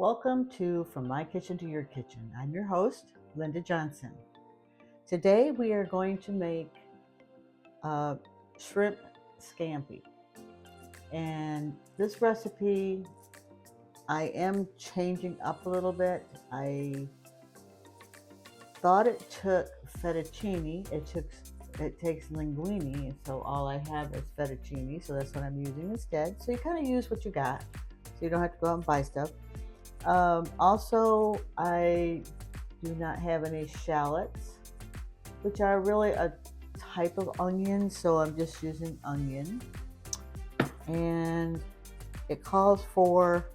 Welcome to From My Kitchen to Your Kitchen. I'm your host, Linda Johnson. Today we are going to make shrimp scampi. And this recipe I am changing up a little bit. I thought it took fettuccine. It takes linguine, and so all I have is fettuccine, so that's what I'm using instead. So you kind of use what you got, so you don't have to go out and buy stuff. Also, I do not have any shallots, which are really a type of onion, so I'm just using onion. And it calls for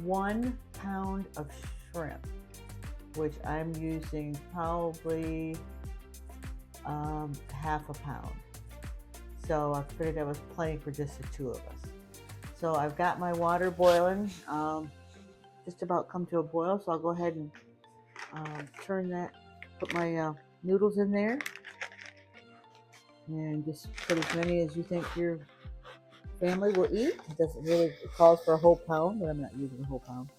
1 pound of shrimp, which I'm using probably half a pound. So I figured that was plenty for just the two of us. So I've got my water boiling, just about come to a boil. So I'll go ahead and turn that, put my noodles in there, and just put as many as you think your family will eat. It calls for a whole pound, but I'm not using a whole pound.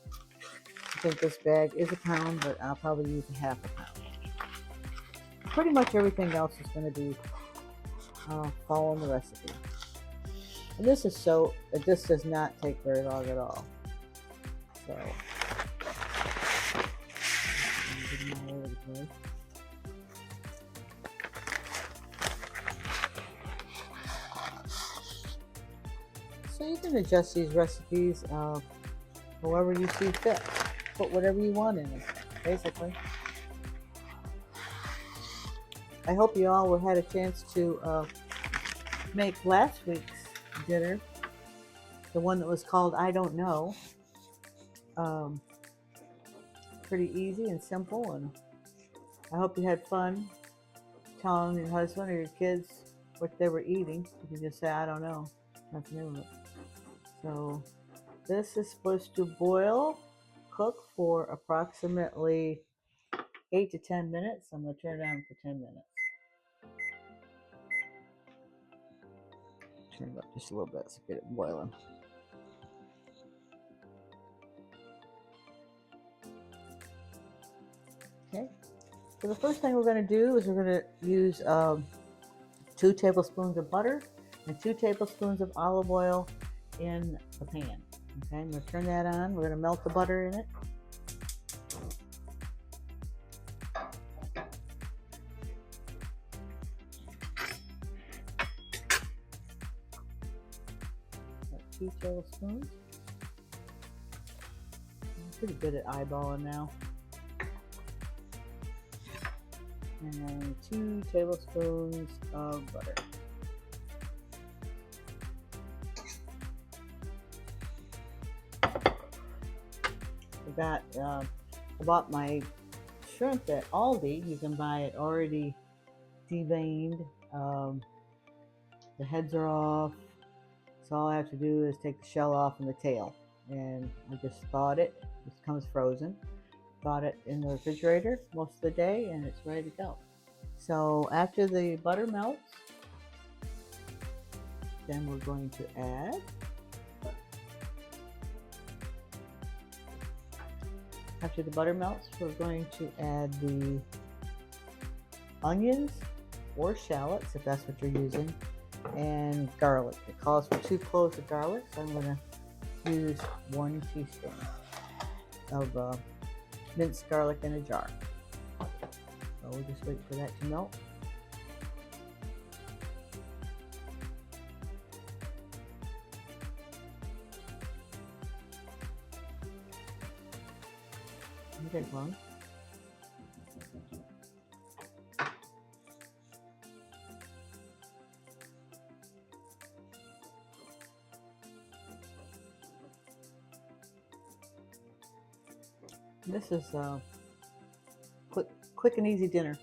I think this bag is a pound, but I'll probably use a half a pound. Pretty much everything else is going to be following the recipe. And this does not take very long at all. So, all over the place. So you can adjust these recipes however you see fit. Put whatever you want in it, basically. I hope you all had a chance to make last week's dinner, the one that was called I Don't Know. Pretty easy and simple, and I hope you had fun telling your husband or your kids what they were eating. You can just say, I don't know, nothing new. So this is supposed to cook for approximately 8 to 10 minutes. I'm going to turn it on for 10 minutes. Turn it up just a little bit so get it boiling. Okay, so the first thing we're going to do is we're going to use 2 tablespoons of butter and 2 tablespoons of olive oil in the pan. Okay, I'm going to turn that on. We're going to melt the butter in it. Got 2 tablespoons. I'm pretty good at eyeballing now. And 2 tablespoons of butter. I bought my shrimp at Aldi. You can buy it already deveined. The heads are off, so all I have to do is take the shell off and the tail. And I just thawed it. This comes frozen. Thawed it in the refrigerator most of the day, and it's ready to go. So after the butter melts, then we're going to add After the butter melts, we're going to add the onions or shallots, if that's what you're using, and garlic. It calls for 2 cloves of garlic, so I'm going to use 1 teaspoon of minced garlic in a jar. So we'll just wait for that to melt. Take one. This is a quick and easy dinner.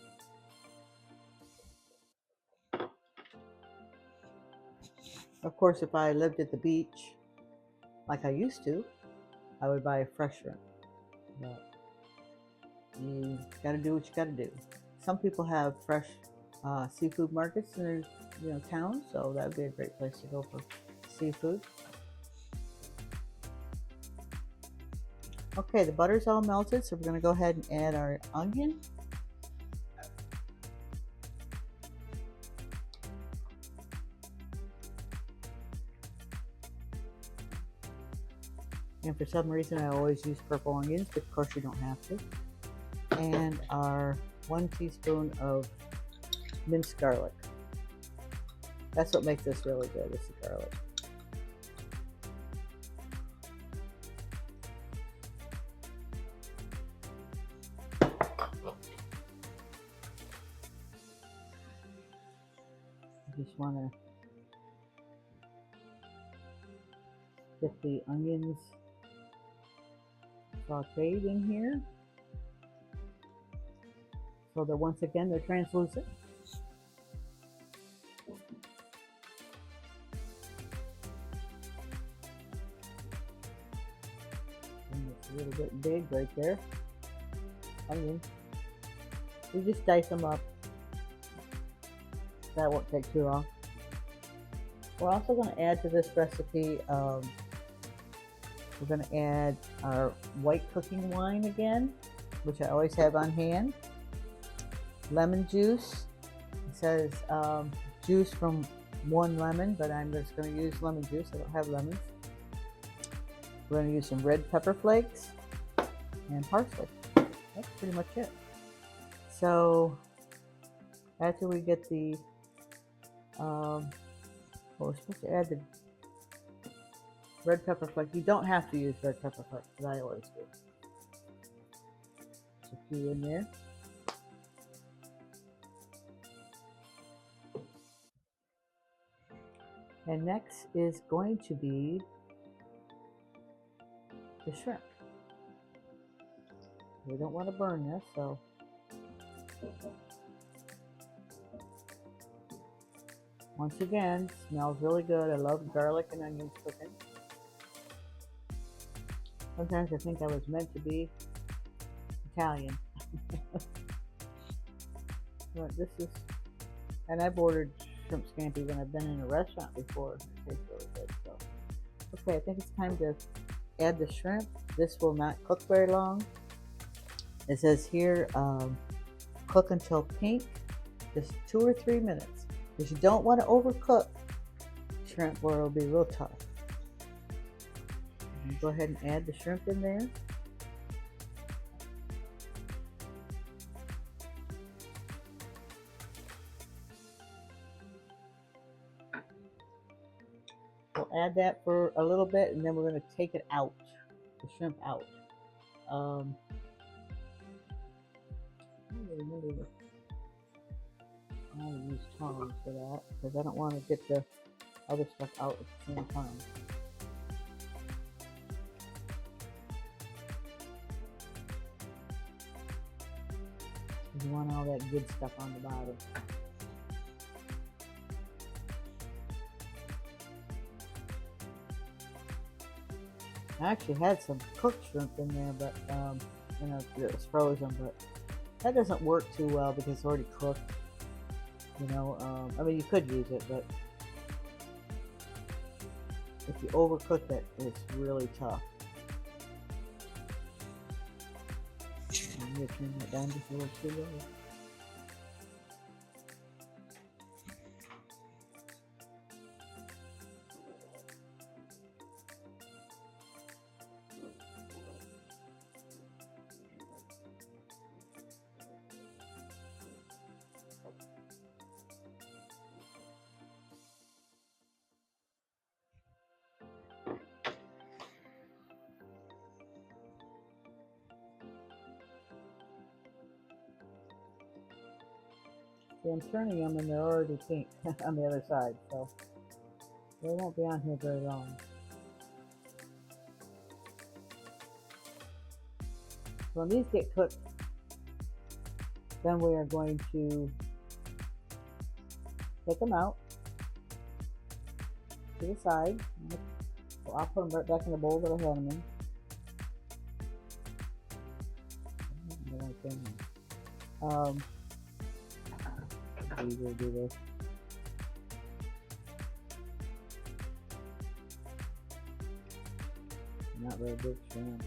Of course, if I lived at the beach like I used to, I would buy a fresh shrimp. But you got to do what you got to do. Some people have fresh seafood markets in their towns, so that would be a great place to go for seafood. Okay, the butter's all melted, so we're going to go ahead and add our onion. And for some reason I always use purple onions, but of course you don't have to. And our 1 teaspoon of minced garlic. That's what makes this really good, is the garlic. You just want to get the onions sauteed in here so that once again they're translucent. And it's a little bit big right there. Onion. You just dice them up. That won't take too long. We're also going to add to this recipe, we're going to add our white cooking wine again, which I always have on hand. Lemon juice. It says juice from 1 lemon, but I'm just going to use lemon juice. I don't have lemons. We're going to use some red pepper flakes and parsley. That's pretty much it. So after we get the we're supposed to add the red pepper flakes. You don't have to use red pepper flakes, but I always do. There's a few in there. And next is going to be the shrimp. We don't want to burn this, so once again, smells really good. I love garlic and onions cooking. Sometimes I think I was meant to be Italian. But this is, and I've ordered shrimp scampi when I've been in a restaurant before. It tastes really good. So, okay, I think it's time to add the shrimp. This will not cook very long. It says here, cook until pink, just 2 or 3 minutes. Because you don't want to overcook shrimp or it'll be real tough. And go ahead and add the shrimp in there. We'll add that for a little bit and then we're going to take it out, the shrimp out. I use tongs for that because I don't want to get the other stuff out at the same time. You want all that good stuff on the bottom. I actually had some cooked shrimp in there, but you know, it was frozen, but that doesn't work too well because it's already cooked. You know, I mean, you could use it, but if you overcook it, it's really tough. I'm going to turn that down just a little too low. See, I'm turning them and they're already pink on the other side, so they won't be on here very long. When these get cooked, then we are going to take them out to the side. So I'll put them right back in the bowl that I had them in. Easier to do this. Not very big shrimp.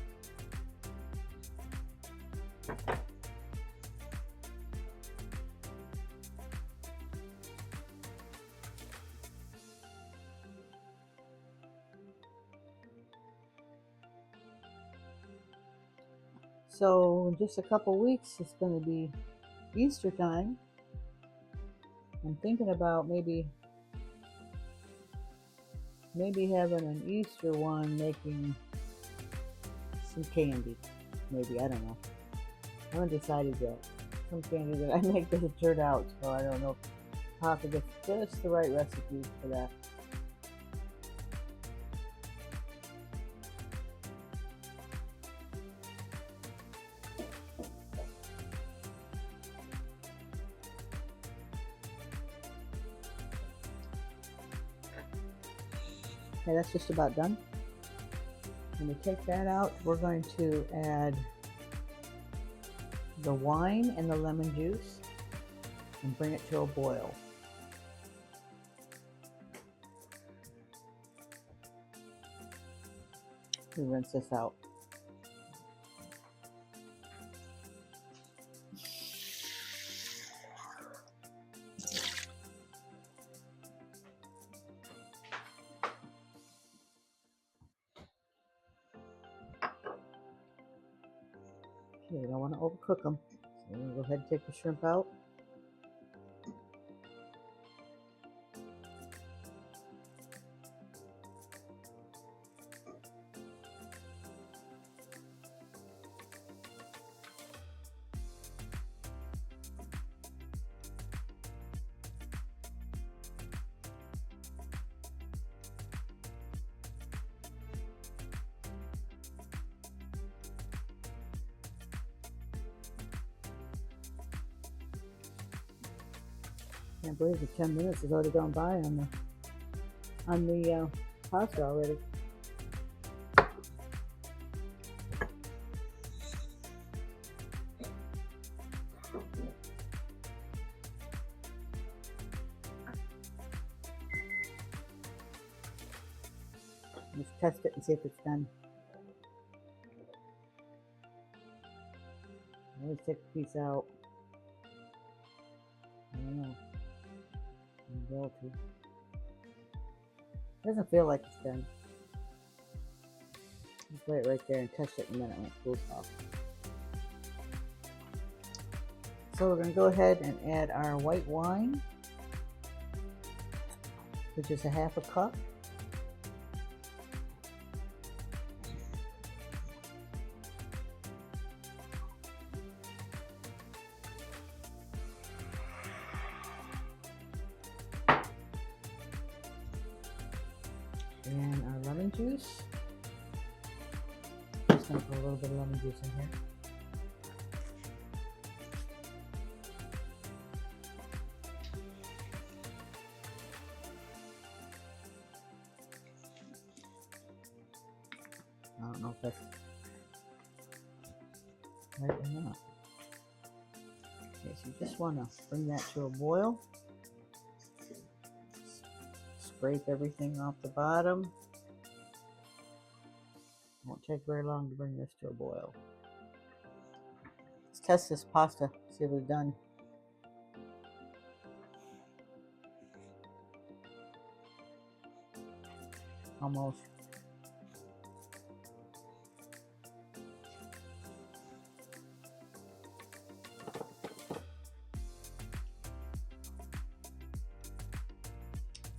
So in just a couple weeks, it's going to be Easter time. I'm thinking about maybe having an Easter one, making some candy. Maybe, I don't know. I haven't decided yet. Some candy that I make doesn't turn out, so I don't know how to get just the right recipes for that. Okay, that's just about done. When we take that out, we're going to add the wine and the lemon juice and bring it to a boil. We rinse this out. Okay, we don't want to overcook them. So we're going to go ahead and take the shrimp out. Can't believe the 10 minutes has already gone by on the pasta already. Let's test it and see if it's done. Let's take a piece out. I don't know. Doesn't feel like it's done. Just lay it right there and test it in a minute when it cools off. So we're going to go ahead and add our white wine, which is a half a cup. And our lemon juice. Just going to put a little bit of lemon juice in here. I don't know if that's right or not. Okay, so you just want to bring that to a boil. Scrape everything off the bottom. Won't take very long to bring this to a boil. Let's test this pasta, see if it's done. Almost.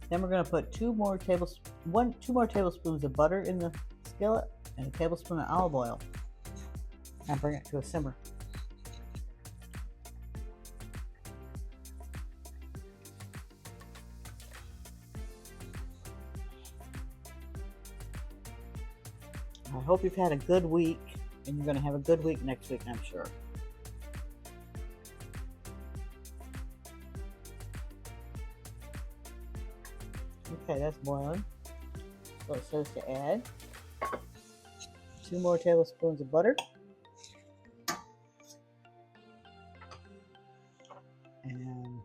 Then we're going to put two more tablespoons of butter in the skillet and a tablespoon of olive oil and bring it to a simmer. I hope you've had a good week, and you're going to have a good week next week, I'm sure. Okay, that's boiling. So it says to add 2 more tablespoons of butter and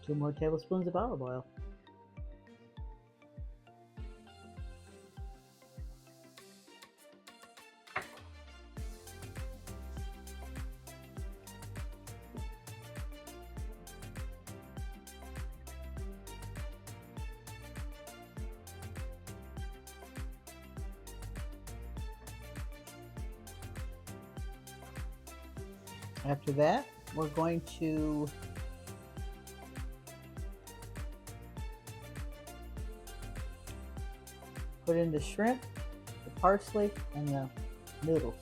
2 more tablespoons of olive oil. After that, we're going to put in the shrimp, the parsley, and the noodles.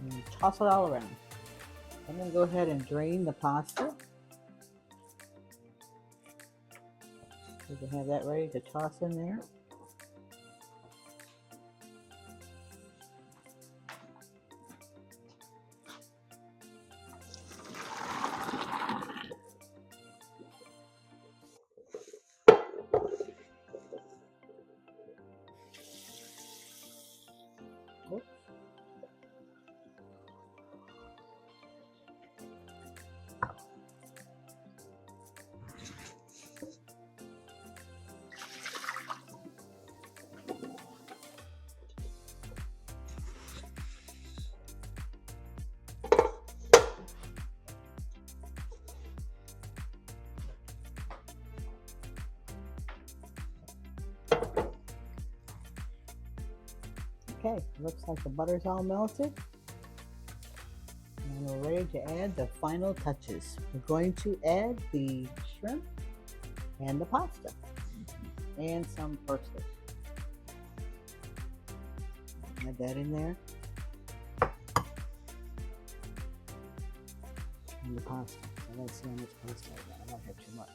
And toss it all around. I'm going to go ahead and drain the pasta. You can have that ready to toss in there. Oops. Okay, looks like the butter's all melted. And we're ready to add the final touches. We're going to add the shrimp and the pasta and some parsley. Add that in there. And the pasta. So let's see how much pasta I got. I don't have too much.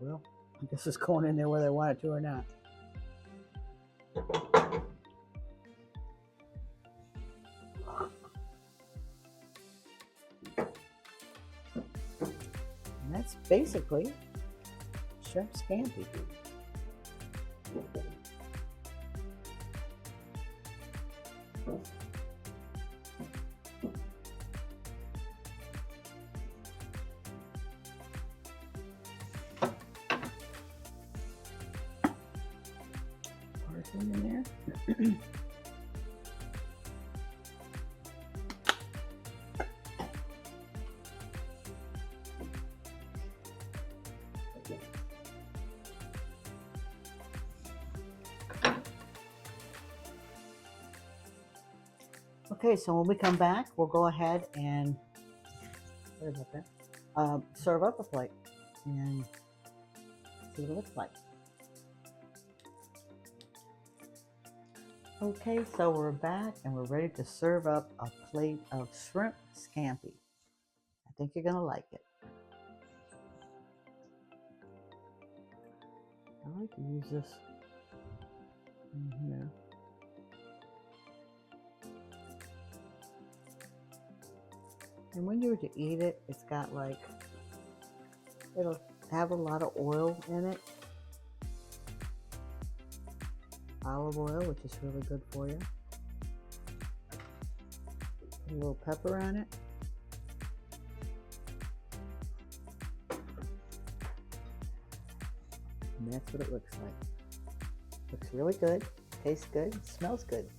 Well, I guess it's going in there whether I want it to or not. And that's basically shrimp scampi. In there. Okay, so when we come back, we'll go ahead and serve up a plate and see what it looks like. Okay, so we're back and we're ready to serve up a plate of shrimp scampi. I think you're gonna like it. I like to use this in here. And when you were to eat it, it's got like, it'll have a lot of oil in it. Olive oil, which is really good for you. Put a little pepper on it. And that's what it looks like. Looks really good, tastes good, smells good.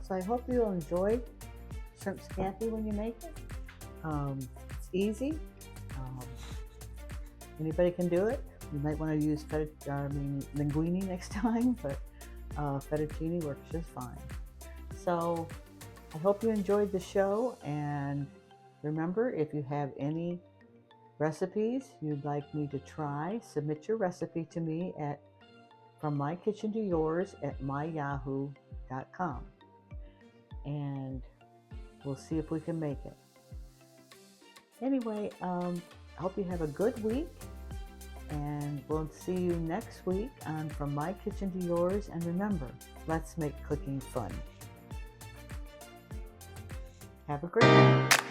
So I hope you'll enjoy shrimp scampi when you make it. It's easy. Anybody can do it. You might want to use linguine next time, but fettuccine works just fine. So I hope you enjoyed the show, and remember, if you have any recipes you'd like me to try, submit your recipe to me at FromMyKitchenToYours@myyahoo.com, and we'll see if we can make it. Anyway, I hope you have a good week. And we'll see you next week on From My Kitchen to Yours. And remember, let's make cooking fun. Have a great week.